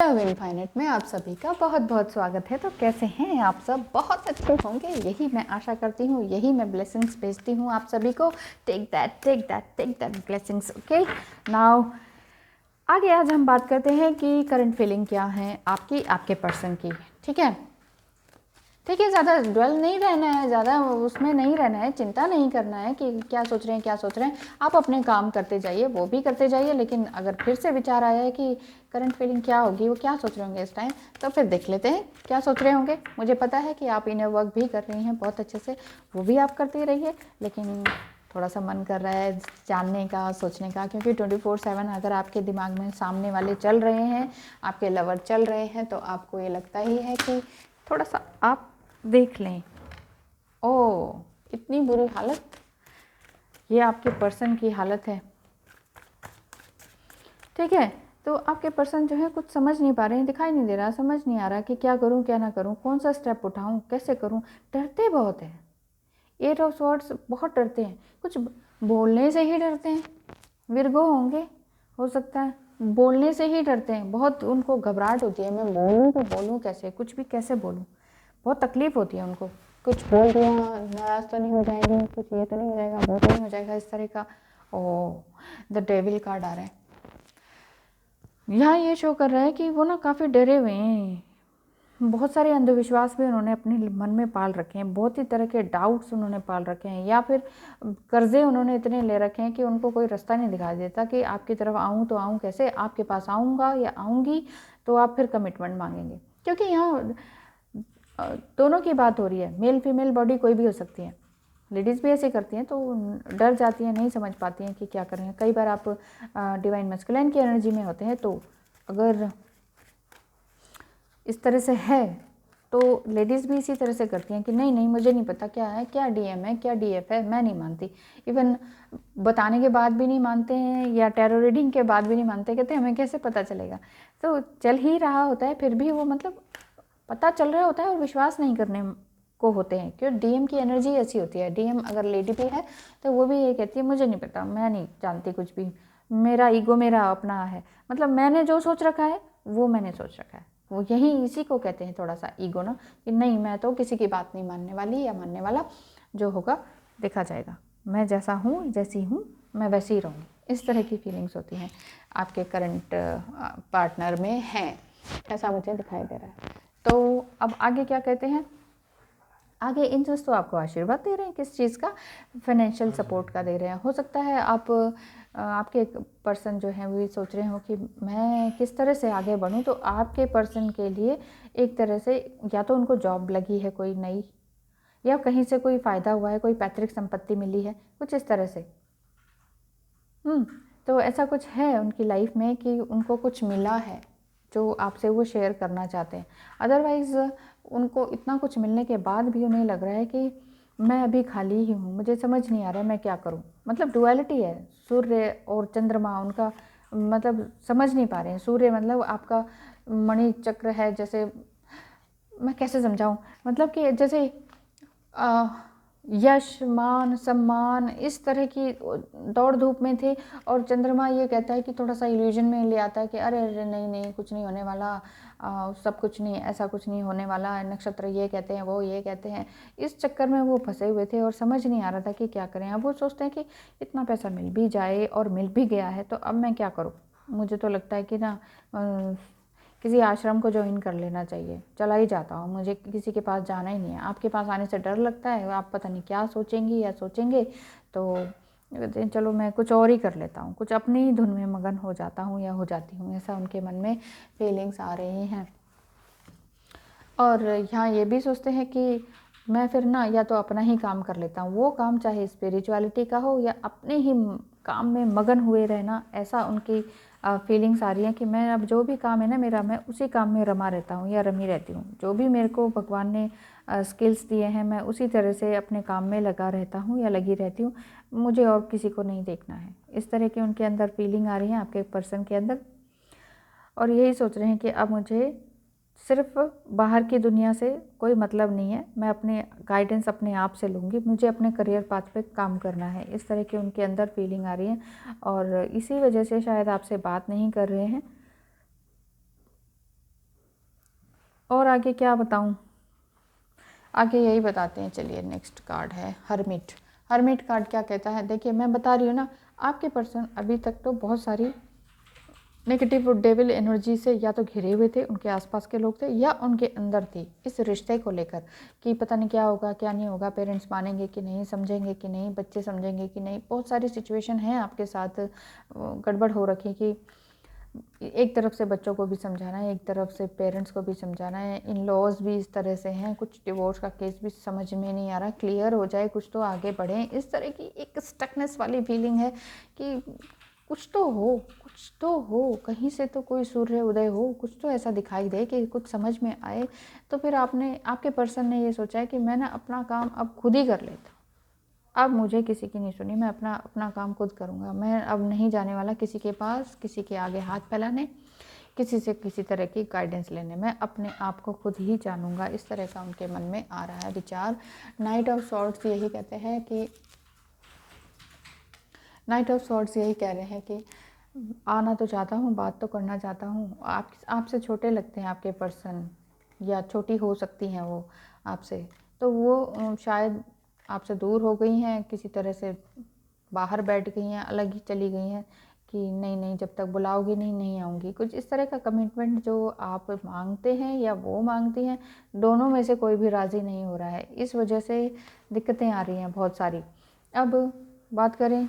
Love infinite में आप सभी का बहुत बहुत स्वागत है। तो कैसे हैं आप सब? बहुत अच्छे होंगे, यही मैं आशा करती हूँ, यही मैं ब्लेसिंग्स भेजती हूँ आप सभी को। Take that blessings. Okay, now आगे आज हम बात करते हैं कि करंट फीलिंग क्या है आपकी, आपके पर्सन की। ठीक है, ज़्यादा ड्वेल नहीं रहना है, ज़्यादा उसमें नहीं रहना है, चिंता नहीं करना है कि क्या सोच रहे हैं। आप अपने काम करते जाइए, वो भी करते जाइए, लेकिन अगर फिर से विचार आया है कि करंट फीलिंग क्या होगी, वो क्या सोच रहे होंगे इस टाइम, तो फिर देख लेते हैं क्या सोच रहे होंगे। मुझे पता है कि आप इनर वर्क भी कर रही हैं बहुत अच्छे से, वो भी आप करते रहिए, लेकिन थोड़ा सा मन कर रहा है जानने का, सोचने का, क्योंकि 24/7 अगर आपके दिमाग में सामने वाले चल रहे हैं, आपके लवर चल रहे हैं, तो आपको ये लगता ही है कि थोड़ा सा आप देख लें। ओह, इतनी बुरी हालत, ये आपके पर्सन की हालत है। ठीक है, तो आपके पर्सन जो है कुछ समझ नहीं पा रहे हैं, दिखाई नहीं दे रहा, समझ नहीं आ रहा कि क्या करूं क्या ना करूं, कौन सा स्टेप उठाऊं, कैसे करूं। डरते बहुत हैं, 8 ऑफ स्वॉर्ड्स, बहुत डरते हैं, कुछ बोलने से ही डरते हैं। विर्गो होंगे, हो सकता है, बोलने से ही डरते हैं, बहुत उनको घबराहट होती है, मैं बोलूं तो बोलूं कैसे, कुछ भी कैसे बोलूं, बहुत तकलीफ होती है उनको। कुछ बोल दिया, नाराज तो नहीं हो जाएंगे, कुछ ये तो नहीं हो जाएगा, वो तो नहीं हो जाएगा, इस तरह का। ओह, द डेविल कार्ड आ रहा है यहाँ। ये शो कर रहा है कि वो ना काफ़ी डरे हुए हैं, बहुत सारे अंधविश्वास भी उन्होंने अपने मन में पाल रखे हैं, बहुत ही तरह के डाउट्स उन्होंने पाल रखे हैं, या फिर कर्जे उन्होंने इतने ले रखे हैं कि उनको कोई रास्ता नहीं दिखाई देता कि आपकी तरफ आऊँ तो आऊँ कैसे, आपके पास आऊँगा या आऊँगी तो आप फिर कमिटमेंट मांगेंगे। क्योंकि यहाँ दोनों की बात हो रही है, मेल फीमेल बॉडी कोई भी हो सकती है, लेडीज़ भी ऐसे करती हैं, तो डर जाती हैं, नहीं समझ पाती हैं कि क्या कर रहे हैं। कई बार आप डिवाइन मैस्कुलिन की एनर्जी में होते हैं, तो अगर इस तरह से है तो लेडीज़ भी इसी तरह से करती हैं कि नहीं नहीं मुझे नहीं पता क्या है, क्या डीएम है, क्या डीएफ है, मैं नहीं मानती। इवन बताने के बाद भी नहीं मानते हैं, या टैरो रीडिंग के बाद भी नहीं मानते, कहते हैं हमें कैसे पता चलेगा। तो चल ही रहा होता है, फिर भी वो मतलब पता चल रहा होता है और विश्वास नहीं करने को होते हैं, क्यों डीएम की एनर्जी ऐसी होती है। डीएम अगर लेडी भी है तो वो भी ये कहती है मुझे नहीं पता, मैं नहीं जानती कुछ भी, मेरा ईगो मेरा अपना है, मतलब मैंने जो सोच रखा है वो मैंने सोच रखा है। वो यही इसी को कहते हैं थोड़ा सा ईगो ना, कि नहीं मैं तो किसी की बात नहीं मानने वाली या मानने वाला, जो होगा देखा जाएगा, मैं जैसा हूँ जैसी हूँ मैं वैसी ही रहूँगी। इस तरह की फीलिंग्स होती हैं आपके करंट पार्टनर में हैं, ऐसा मुझे दिखाई दे रहा है। तो अब आगे क्या कहते हैं, आगे एंजल्स तो आपको आशीर्वाद दे रहे हैं, किस चीज़ का, फाइनेंशियल सपोर्ट का दे रहे हैं। हो सकता है आप आपके पर्सन जो हैं वो सोच रहे हो कि मैं किस तरह से आगे बढ़ूं, तो आपके पर्सन के लिए एक तरह से या तो उनको जॉब लगी है कोई नई, या कहीं से कोई फ़ायदा हुआ है, कोई पैतृक संपत्ति मिली है, कुछ इस तरह से। तो ऐसा कुछ है उनकी लाइफ में कि उनको कुछ मिला है जो आपसे वो शेयर करना चाहते हैं। अदरवाइज़ उनको इतना कुछ मिलने के बाद भी उन्हें लग रहा है कि मैं अभी खाली ही हूँ, मुझे समझ नहीं आ रहा है मैं क्या करूँ। मतलब डुअलिटी है, सूर्य और चंद्रमा उनका, मतलब समझ नहीं पा रहे हैं। सूर्य मतलब आपका मणि चक्र है, जैसे मैं कैसे समझाऊँ, मतलब कि जैसे यश मान सम्मान इस तरह की दौड़ धूप में थे, और चंद्रमा ये कहता है कि थोड़ा सा इल्यूजन में ले आता है कि अरे अरे नहीं नहीं कुछ नहीं होने वाला, सब कुछ नहीं, ऐसा कुछ नहीं होने वाला, नक्षत्र ये कहते हैं वो ये कहते हैं। इस चक्कर में वो फंसे हुए थे और समझ नहीं आ रहा था कि क्या करें। अब वो सोचते हैं कि इतना पैसा मिल भी जाए और मिल भी गया है तो अब मैं क्या करूँ। मुझे तो लगता है कि ना किसी आश्रम को ज्वाइन कर लेना चाहिए, चला ही जाता हूँ, मुझे किसी के पास जाना ही नहीं है। आपके पास आने से डर लगता है, आप पता नहीं क्या सोचेंगी या सोचेंगे, तो चलो मैं कुछ और ही कर लेता हूँ, कुछ अपनी ही धुन में मगन हो जाता हूँ या हो जाती हूँ, ऐसा उनके मन में फीलिंग्स आ रही हैं। और यहाँ ये भी सोचते हैं कि मैं फिर ना या तो अपना ही काम कर लेता हूँ, वो काम चाहे स्पिरिचुअलिटी का हो या अपने ही काम में मगन हुए रहना, ऐसा उनकी फीलिंग्स आ रही हैं कि मैं अब जो भी काम है ना मेरा, मैं उसी काम में रमा रहता हूँ या रमी रहती हूँ। जो भी मेरे को भगवान ने स्किल्स दिए हैं मैं उसी तरह से अपने काम में लगा रहता हूँ या लगी रहती हूँ, मुझे और किसी को नहीं देखना है। इस तरह की उनके अंदर फीलिंग आ रही है आपके पर्सन के अंदर, और यही सोच रहे हैं कि अब मुझे सिर्फ बाहर की दुनिया से कोई मतलब नहीं है, मैं अपने गाइडेंस अपने आप से लूँगी, मुझे अपने करियर पाथ पे काम करना है। इस तरह की उनके अंदर फीलिंग आ रही है और इसी वजह से शायद आपसे बात नहीं कर रहे हैं। और आगे क्या बताऊं, आगे यही बताते हैं। चलिए नेक्स्ट कार्ड है हर्मिट। हर्मिट कार्ड क्या कहता है, देखिए मैं बता रही हूँ ना, आपके पर्सन अभी तक तो बहुत सारी नेगेटिव डेविल एनर्जी से या तो घिरे हुए थे, उनके आसपास के लोग थे या उनके अंदर थी इस रिश्ते को लेकर कि पता नहीं क्या होगा क्या नहीं होगा, पेरेंट्स मानेंगे कि नहीं, समझेंगे कि नहीं, बच्चे समझेंगे कि नहीं। बहुत सारी सिचुएशन है आपके साथ गड़बड़ हो रखी कि एक तरफ से बच्चों को भी समझाना है, एक तरफ से पेरेंट्स को भी समझाना है, इन लॉज भी इस तरह से हैं, कुछ डिवोर्स का केस भी समझ में नहीं आ रहा, क्लियर हो जाए कुछ तो आगे बढ़ें। इस तरह की एक स्टकनेस वाली फीलिंग है कि कुछ तो हो, कुछ तो हो, कहीं से तो कोई सूर्य उदय हो, कुछ तो ऐसा दिखाई दे कि कुछ समझ में आए। तो फिर आपके पर्सन ने ये सोचा है कि मैं ना अपना काम अब खुद ही कर लेता, अब मुझे किसी की नहीं सुनी, मैं अपना अपना काम खुद करूँगा। मैं अब नहीं जाने वाला किसी के पास, किसी के आगे हाथ फैलाने, किसी से किसी तरह की गाइडेंस लेने। मैं अपने आप को खुद ही जानूंगा। इस तरह का उनके मन में आ रहा है विचार। नाइट ऑफ सॉर्ड्स यही कहते हैं कि नाइट ऑफ सॉर्ड्स यही कह रहे हैं कि आना तो चाहता हूँ, बात तो करना चाहता हूँ। आपसे छोटे लगते हैं आपके पर्सन, या छोटी हो सकती हैं वो आपसे, तो वो शायद आपसे दूर हो गई हैं, किसी तरह से बाहर बैठ गई हैं, अलग ही चली गई हैं कि नहीं नहीं जब तक बुलाओगे नहीं, नहीं आऊँगी। कुछ इस तरह का कमिटमेंट जो आप मांगते हैं या वो मांगती हैं, दोनों में से कोई भी राज़ी नहीं हो रहा है। इस वजह से दिक्कतें आ रही हैं बहुत सारी। अब बात करें,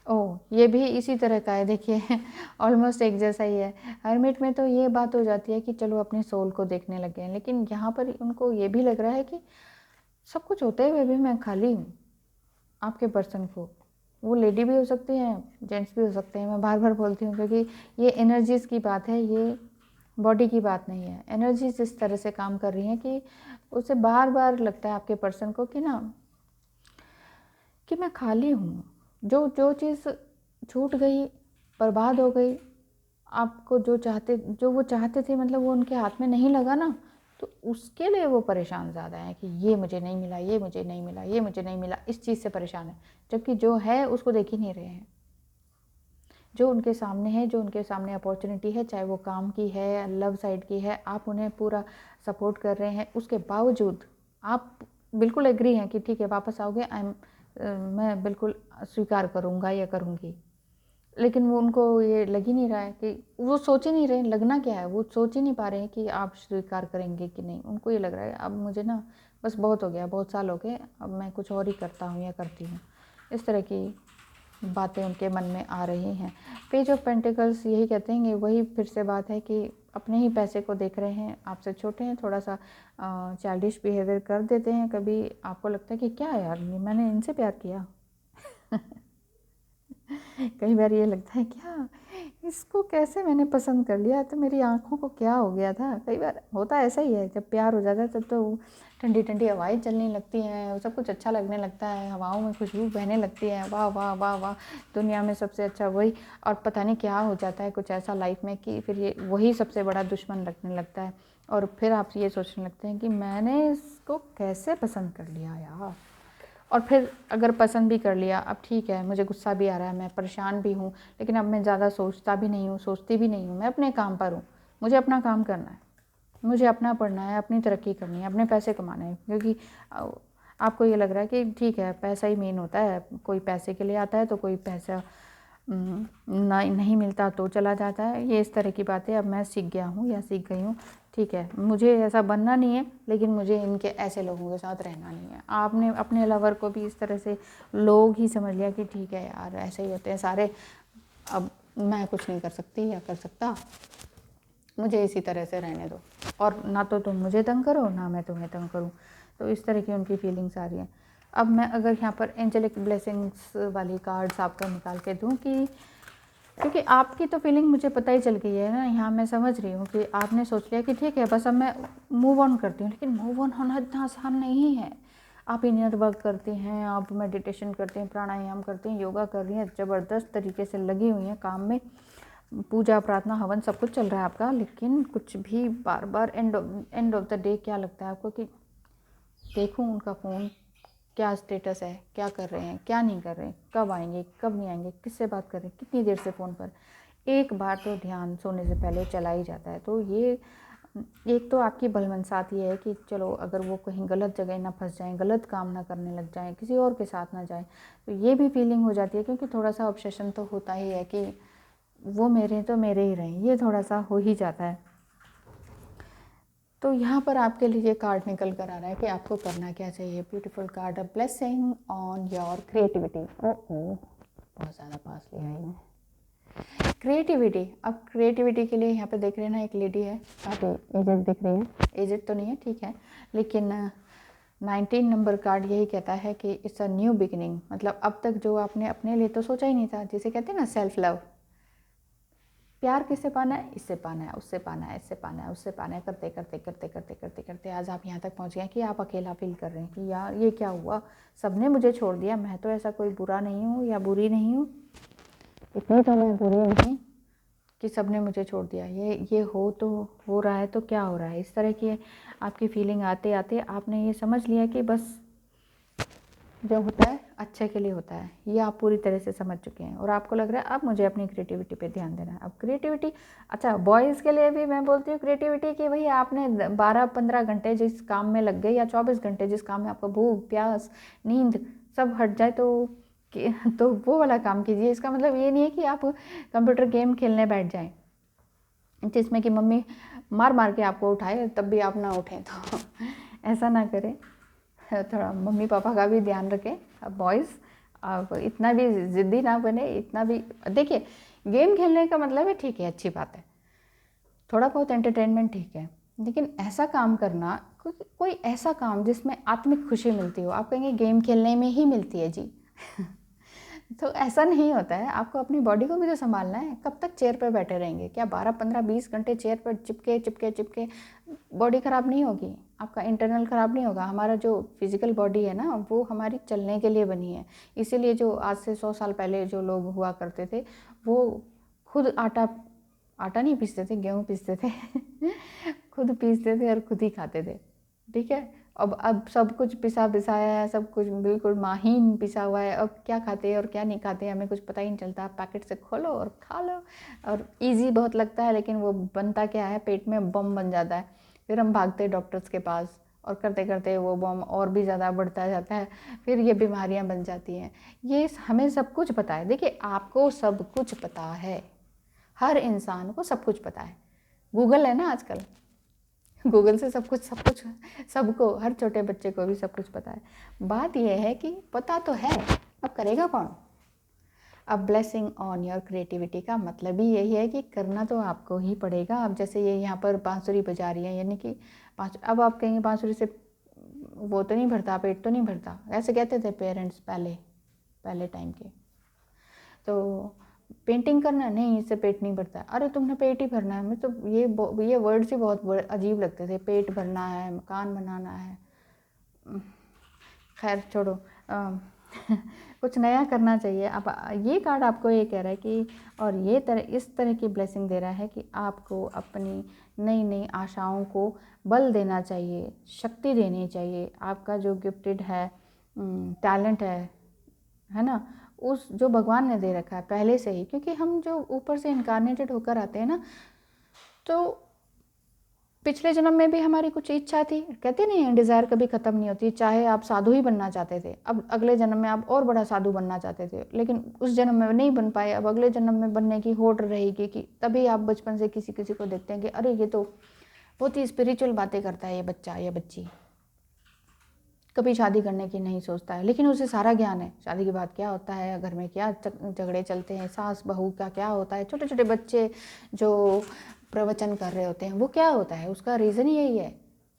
ओह ये भी इसी तरह का है, देखिए ऑलमोस्ट एक जैसा ही है। हर्मिट में तो ये बात हो जाती है कि चलो अपनी सोल को देखने लगे हैं, लेकिन यहाँ पर उनको ये भी लग रहा है कि सब कुछ होते हुए भी मैं खाली हूँ। आपके पर्सन को, वो लेडी भी हो सकती हैं, जेंट्स भी हो सकते हैं, मैं बार बार बोलती हूँ क्योंकि ये एनर्जीज़ की बात है, ये बॉडी की बात नहीं है। एनर्जीज इस तरह से काम कर रही हैं कि उसे बार बार लगता है आपके पर्सन को कि ना कि मैं खाली हूँ। जो जो चीज़ छूट गई, बर्बाद हो गई, आपको जो वो चाहते थे, मतलब वो उनके हाथ में नहीं लगा ना, तो उसके लिए वो परेशान ज़्यादा है कि ये मुझे नहीं मिला, ये मुझे नहीं मिला, ये मुझे नहीं मिला, इस चीज़ से परेशान है। जबकि जो है उसको देख ही नहीं रहे हैं। जो उनके सामने है, जो उनके सामने अपॉर्चुनिटी है, चाहे वो काम की है, लव साइड की है, आप उन्हें पूरा सपोर्ट कर रहे हैं, उसके बावजूद आप बिल्कुल एग्री हैं कि ठीक है वापस आओगे, मैं बिल्कुल स्वीकार करूँगा या करूँगी। लेकिन वो उनको ये लग ही नहीं रहा है कि वो सोच ही नहीं रहे, लगना क्या है, वो सोच ही नहीं पा रहे हैं कि आप स्वीकार करेंगे कि नहीं। उनको ये लग रहा है अब मुझे ना बस बहुत हो गया, बहुत साल हो गए, अब मैं कुछ और ही करता हूँ या करती हूँ। इस तरह की बातें उनके मन में आ रही हैं। पेज ऑफ पेंटिकल्स यही कहते हैं कि वही फिर से बात है कि अपने ही पैसे को देख रहे हैं, आपसे छोटे हैं, थोड़ा सा चाइल्डिश बिहेवियर कर देते हैं। कभी आपको लगता है कि क्या यार मैंने इनसे प्यार किया कई बार ये लगता है क्या इसको कैसे मैंने पसंद कर लिया, तो मेरी आँखों को क्या हो गया था। कई बार होता ऐसा ही है, जब प्यार हो जाता है तब तो ठंडी ठंडी हवाएं चलने लगती हैं, सब कुछ अच्छा लगने लगता है, हवाओं में खुशबू बहने लगती है, वाह वाह वाह वाह, दुनिया में सबसे अच्छा वही। और पता नहीं क्या हो जाता है कुछ ऐसा लाइफ में कि फिर ये वही सबसे बड़ा दुश्मन लगने लगता है। और फिर आप ये सोचने लगते हैं कि मैंने इसको कैसे पसंद कर लिया यार। और फिर अगर पसंद भी कर लिया, अब ठीक है मुझे गुस्सा भी आ रहा है, मैं परेशान भी हूँ, लेकिन अब मैं ज़्यादा सोचता भी नहीं हूँ, सोचती भी नहीं हूँ, मैं अपने काम पर हूँ। मुझे अपना काम करना है, मुझे अपना पढ़ना है, अपनी तरक्की करनी है, अपने पैसे कमाने हैं। क्योंकि आपको ये लग रहा है कि ठीक है पैसा ही मेन होता है, कोई पैसे के लिए आता है तो कोई पैसा नहीं मिलता तो चला जाता है। ये इस तरह की बातें अब मैं सीख गया हूँ या सीख गई हूँ। ठीक है मुझे ऐसा बनना नहीं है, लेकिन मुझे इनके ऐसे लोगों के साथ रहना नहीं है। आपने अपने लवर को भी इस तरह से लोग ही समझ लिया कि ठीक है यार ऐसे ही होते हैं सारे, अब मैं कुछ नहीं कर सकती या कर सकता, मुझे इसी तरह से रहने दो, और ना तो तुम मुझे तंग करो ना मैं तुम्हें तंग करूँ। तो इस तरह की उनकी फीलिंग्स आ रही हैं। अब मैं अगर यहाँ पर एंजेलिक ब्लेसिंग्स वाली कार्ड्स आपको निकाल के दूँ कि क्योंकि आपकी तो फीलिंग मुझे पता ही चल गई है ना, यहाँ मैं समझ रही हूँ कि आपने सोच लिया कि ठीक है बस अब मैं मूव ऑन करती हूँ। लेकिन मूव ऑन होना इतना आसान नहीं है। आप इनर वर्क करती हैं, आप मेडिटेशन करते हैं, प्राणायाम करते हैं, योगा कर रही हैं, ज़बरदस्त तरीके से लगी हुई हैं काम में, पूजा प्रार्थना हवन सब कुछ चल रहा है आपका, लेकिन कुछ भी बार बार एंड ऑफ द डे क्या लगता है आपको कि देखूं उनका फ़ोन क्या स्टेटस है, क्या कर रहे हैं, क्या नहीं कर रहे हैं, कब आएंगे, कब नहीं आएंगे, किससे बात कर रहे हैं, कितनी देर से फ़ोन पर। एक बार तो ध्यान सोने से पहले चला ही जाता है। तो ये एक तो आपकी भलमनसाहत ये है कि चलो अगर वो कहीं गलत जगह ना फंस जाएं, गलत काम ना करने लग जाएं, किसी और के साथ ना जाएं, तो ये भी फीलिंग हो जाती है, क्योंकि थोड़ा सा ऑब्सेशन तो होता ही है कि वो मेरे तो मेरे ही रहें, ये थोड़ा सा हो ही जाता है। तो यहाँ पर आपके लिए कार्ड निकल कर आ रहा है कि आपको करना क्या चाहिए। Beautiful card, a blessing on your creativity. ओह, बहुत ज़्यादा पास लिया है मैं। क्रिएटिविटी, अब क्रिएटिविटी के लिए यहाँ पे देख रहे हैं ना, एक लेडी है, काफ़ी एजेड दिख रही है, एजेड तो नहीं है, ठीक है, लेकिन 19 नंबर कार्ड यही कहता है कि इट्स अ न्यू बिगिनिंग। मतलब अब तक जो आपने अपने लिए तो सोचा ही नहीं था, जिसे कहते हैं ना सेल्फ लव, प्यार किससे पाना है, इससे पाना है, उससे पाना है, इससे पाना है, उससे पाना है, करते करते करते करते करते करते आज आप यहाँ तक पहुँच गए कि आप अकेला फील कर रहे हैं कि यार ये क्या हुआ, सबने मुझे छोड़ दिया, मैं तो ऐसा कोई बुरा नहीं हूँ या बुरी नहीं हूँ, इतनी तो मैं बुरी नहीं कि सबने मुझे छोड़ दिया। ये हो तो हो रहा है तो क्या हो रहा है, इस तरह की आपकी फीलिंग आते आते आपने ये समझ लिया कि बस जो होता है अच्छे के लिए होता है, ये आप पूरी तरह से समझ चुके हैं। और आपको लग रहा है अब मुझे अपनी क्रिएटिविटी पे ध्यान देना है। अब क्रिएटिविटी, अच्छा बॉयज़ के लिए भी मैं बोलती हूँ क्रिएटिविटी कि भई आपने 12-15 घंटे जिस काम में लग गए, या 24 घंटे जिस काम में आपको भूख प्यास नींद सब हट जाए, तो वो वाला काम कीजिए। इसका मतलब ये नहीं है कि आप कंप्यूटर गेम खेलने बैठ जाएँ जिसमें कि मम्मी मार मार के आपको उठाए तब भी आप ना उठें, तो ऐसा ना करें। थोड़ा मम्मी पापा का भी ध्यान रखें। अब बॉयज़ आप इतना भी ज़िद्दी ना बने, इतना भी देखिए, गेम खेलने का मतलब है ठीक है, अच्छी बात है, थोड़ा बहुत एंटरटेनमेंट ठीक है, लेकिन ऐसा काम करना, कोई ऐसा काम जिसमें आत्मिक खुशी मिलती हो, आप कहेंगे गेम खेलने में ही मिलती है जी तो ऐसा नहीं होता है। आपको अपनी बॉडी को भी तो संभालना है। कब तक चेयर पर बैठे रहेंगे? क्या 12-15-20 घंटे चेयर पर चिपके चिपके चिपके बॉडी ख़राब नहीं होगी, आपका इंटरनल ख़राब नहीं होगा। हमारा जो फिज़िकल बॉडी है ना, वो हमारी चलने के लिए बनी है। इसीलिए जो आज से 100 साल पहले जो लोग हुआ करते थे, वो खुद आटा नहीं पीसते थे, गेहूँ पीसते थे खुद पीसते थे और खुद ही खाते थे, ठीक है। अब सब कुछ पिसा पिसाया है, सब कुछ बिल्कुल माहीन पिसा हुआ है। अब क्या खाते हैं और क्या नहीं खाते हमें कुछ पता ही नहीं चलता। पैकेट से खोलो और खा लो, और इजी बहुत लगता है, लेकिन वो बनता क्या है, पेट में बम बन जाता है। फिर हम भागते हैं डॉक्टर्स के पास, और करते करते वो बम और भी ज़्यादा बढ़ता जाता है, फिर ये बीमारियां बन जाती हैं। ये हमें सब कुछ पता है। देखिए, आपको सब कुछ पता है, हर इंसान को सब कुछ पता है। गूगल है ना आजकल, गूगल से सब कुछ सबको, हर छोटे बच्चे को भी सब कुछ पता है। बात यह है कि पता तो है, अब करेगा कौन। अब ब्लेसिंग ऑन योर क्रिएटिविटी का मतलब ही यही है कि करना तो आपको ही पड़ेगा। अब जैसे ये यहाँ पर बांसुरी बजा रही है, यानी कि अब आप कहेंगे बांसुरी से वो तो नहीं भरता, पेट तो नहीं भरता, ऐसे कहते थे पेरेंट्स पहले टाइम के। तो पेंटिंग करना नहीं, इससे पेट नहीं भरता। अरे तुमने पेट ही भरना है, मैं तो ये वर्ड्स ही बहुत अजीब लगते थे, पेट भरना है, मकान बनाना है। खैर छोड़ो, कुछ नया करना चाहिए। अब ये कार्ड आपको ये कह रहा है कि, और ये इस तरह की ब्लेसिंग दे रहा है कि आपको अपनी नई नई आशाओं को बल देना चाहिए, शक्ति देनी चाहिए। आपका जो गिफ्टेड है, टैलेंट है ना, उस जो भगवान ने दे रखा है पहले से ही, क्योंकि हम जो ऊपर से इनकारनेटेड होकर आते हैं ना, तो पिछले जन्म में भी हमारी कुछ इच्छा थी। कहते नहीं है, डिज़ायर कभी ख़त्म नहीं होती। चाहे आप साधु ही बनना चाहते थे, अब अगले जन्म में आप और बड़ा साधु बनना चाहते थे, लेकिन उस जन्म में नहीं बन पाए, अब अगले जन्म में बनने की होड़ रहेगी। कि तभी आप बचपन से किसी किसी को देखते हैं कि अरे ये तो बहुत ही स्पिरिचुअल बातें करता है ये बच्चा या बच्ची, कभी शादी करने की नहीं सोचता है, लेकिन उसे सारा ज्ञान है शादी के बाद क्या होता है, घर में क्या झगड़े चलते हैं, सास बहू का क्या होता है, छोटे छोटे बच्चे जो प्रवचन कर रहे होते हैं वो क्या होता है। उसका रीज़न यही है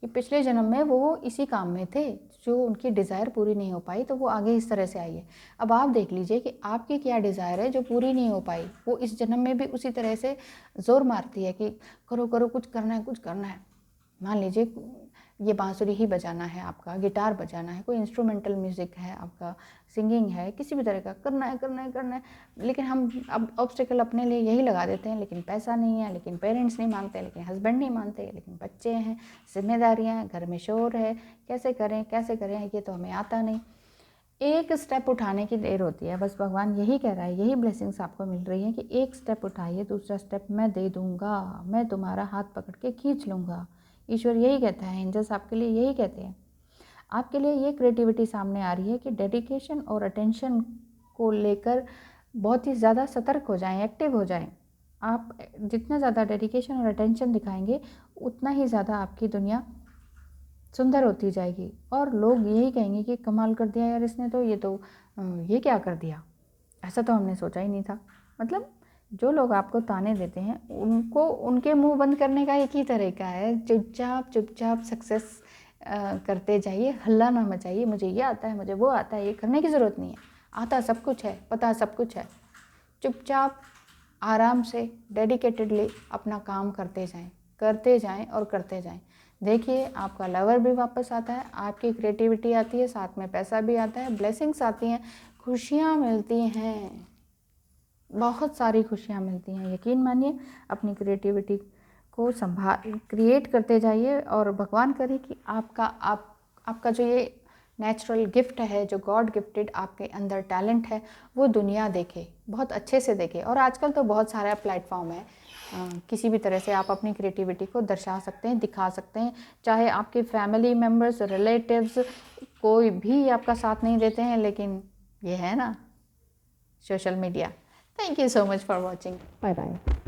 कि पिछले जन्म में वो इसी काम में थे, जो उनकी डिज़ायर पूरी नहीं हो पाई, तो वो आगे इस तरह से आई है। अब आप देख लीजिए कि आपकी क्या डिज़ायर है जो पूरी नहीं हो पाई, वो इस जन्म में भी उसी तरह से ज़ोर मारती है कि करो करो, कुछ करना है, कुछ करना है। मान लीजिए ये बांसुरी ही बजाना है आपका, गिटार बजाना है, कोई इंस्ट्रूमेंटल म्यूज़िक है आपका, सिंगिंग है, किसी भी तरह का करना है, लेकिन हम अब ऑब्स्टिकल अपने लिए यही लगा देते हैं। लेकिन पैसा नहीं है, लेकिन पेरेंट्स नहीं मानते, लेकिन हस्बैंड नहीं मानते, लेकिन बच्चे हैं, जिम्मेदारियाँ हैं, घर में शोर है, कैसे करें ये तो हमें आता नहीं। एक स्टेप उठाने की देर होती है, बस भगवान यही कह रहा है, यही ब्लेसिंग्स आपको मिल रही है कि एक स्टेप उठाइए, दूसरा स्टेप मैं दे दूँगा, मैं तुम्हारा हाथ पकड़ के खींच लूँगा। ईश्वर यही कहता है, एंजल्स आपके लिए यही कहते हैं। आपके लिए ये क्रिएटिविटी सामने आ रही है कि डेडिकेशन और अटेंशन को लेकर बहुत ही ज़्यादा सतर्क हो जाएं, एक्टिव हो जाएं। आप जितना ज़्यादा डेडिकेशन और अटेंशन दिखाएंगे उतना ही ज़्यादा आपकी दुनिया सुंदर होती जाएगी और लोग यही कहेंगे कि कमाल कर दिया यार इसने, तो ये क्या कर दिया, ऐसा तो हमने सोचा ही नहीं था। मतलब जो लोग आपको ताने देते हैं उनको उनके मुंह बंद करने का एक ही तरीका है, चुपचाप चुपचाप सक्सेस करते जाइए, हल्ला ना मचाइए, मुझे ये आता है, मुझे वो आता है, ये करने की ज़रूरत नहीं है, आता सब कुछ है, पता सब कुछ है। चुपचाप आराम से डेडिकेटेडली अपना काम करते जाएं और करते जाएं। देखिए आपका लवर भी वापस आता है, आपकी क्रिएटिविटी आती है, साथ में पैसा भी आता है, ब्लेसिंग्स आती हैं, खुशियाँ मिलती हैं, बहुत सारी खुशियाँ मिलती हैं। यकीन मानिए, अपनी क्रिएटिविटी को क्रिएट करते जाइए और भगवान करे कि आपका जो ये नेचुरल गिफ्ट है, जो गॉड गिफ्टेड आपके अंदर टैलेंट है, वो दुनिया देखे, बहुत अच्छे से देखे। और आजकल तो बहुत सारा प्लेटफॉर्म है, किसी भी तरह से आप अपनी क्रिएटिविटी को दर्शा सकते हैं, दिखा सकते हैं। चाहे आपके फैमिली मेम्बर्स, रिलेटिव्स कोई भी आपका साथ नहीं देते हैं, लेकिन ये है ना social media. Thank you so much for watching. Bye bye.